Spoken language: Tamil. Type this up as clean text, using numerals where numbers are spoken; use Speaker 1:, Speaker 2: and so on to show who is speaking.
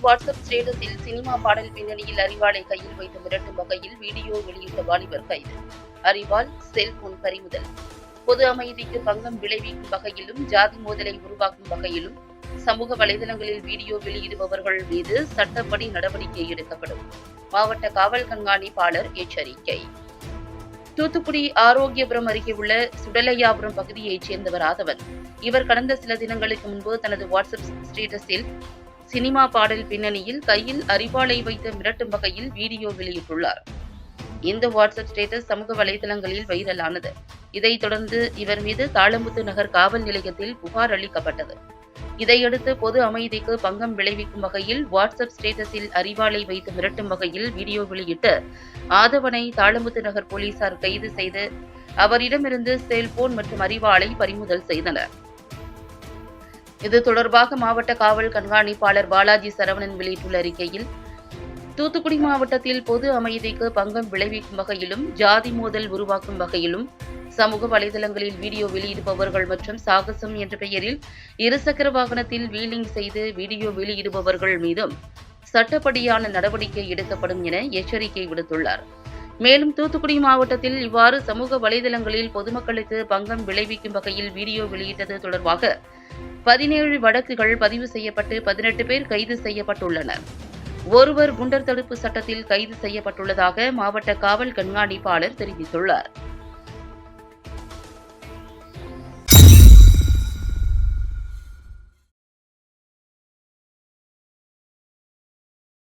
Speaker 1: வாட்ஸ்அப் ஸ்டேட்டஸில் சினிமா பாடல் பின்னணியில் அறிவாளை கையில் வைத்து மிரட்டும் வகையில் வீடியோ வெளியிட்ட வாலிபர் கைது. அறிவால் செல்போன் பறிமுதல். பொது அமைதிக்கு பங்கம் விளைவிக்கும் வகையிலும் ஜாதி மோதலை உருவாக்கும் வகையிலும் சமூக வலைதளங்களில் வீடியோ வெளியிடுபவர்கள் மீது சட்டப்படி நடவடிக்கை எடுக்கப்படும். மாவட்ட காவல் கண்காணிப்பாளர் எச்சரிக்கை. தூத்துக்குடி ஆரோக்கியபுரம் அருகே உள்ள சுடலையாபுரம் பகுதியைச் சேர்ந்தவர் ஆதவன். இவர் கடந்த சில தினங்களுக்கு முன்பு தனது வாட்ஸ்அப் ஸ்டேட்டஸில் சினிமா பாடல் பின்னணியில் கையில் அரிவாளை வைத்து மிரட்டும் வகையில் வீடியோ வெளியிட்டுள்ளார். இந்த வாட்ஸ்அப் ஸ்டேட்டஸ் சமூக வலைதளங்களில் வைரலானது. இதைத் தொடர்ந்து இவர் மீது தாளமுத்து நகர் காவல் நிலையத்தில் புகார் அளிக்கப்பட்டது. இதையடுத்து பொது அமைதிக்கு பங்கம் விளைவிக்கும் வகையில் வாட்ஸ்அப் ஸ்டேட்டஸில் அரிவாளை வைத்து மிரட்டும் வகையில் வீடியோ வெளியிட்டு ஆதவனை தாளமுத்து நகர் போலீசார் கைது செய்து அவரிடமிருந்து செல்போன் மற்றும் அரிவாளை பறிமுதல் செய்தனர். இது தொடர்பாக மாவட்ட காவல் கண்காணிப்பாளர் பாலாஜி சரவணன் வெளியிட்டுள்ள அறிக்கையில், தூத்துக்குடி மாவட்டத்தில் பொது அமைதிக்கு பங்கம் விளைவிக்கும் வகையிலும் ஜாதி மோதல் உருவாக்கும் வகையிலும் சமூக வலைதளங்களில் வீடியோ வெளியிடுபவர்கள் மற்றும் சாகசம் என்ற பெயரில் இருசக்கர வாகனத்தில் வீலிங் செய்து வீடியோ வெளியிடுபவர்கள் மீதும் சட்டப்படியான நடவடிக்கை எடுக்கப்படும் என எச்சரிக்கை விடுத்துள்ளார். மேலும் தூத்துக்குடி மாவட்டத்தில் இவ்வாறு சமூக வலைதளங்களில் பொதுமக்களுக்கு பங்கம் விளைவிக்கும் வகையில் வீடியோ வெளியிட்டது தொடர்பாக 17 வழக்குகள் பதிவு செய்யப்பட்டு 18 பேர் கைது செய்யப்பட்டுள்ளனர். ஒருவர் குண்டர் தடுப்பு சட்டத்தில் கைது செய்யப்பட்டுள்ளதாக மாவட்ட காவல் கண்காணிப்பாளர் தெரிவித்துள்ளார்.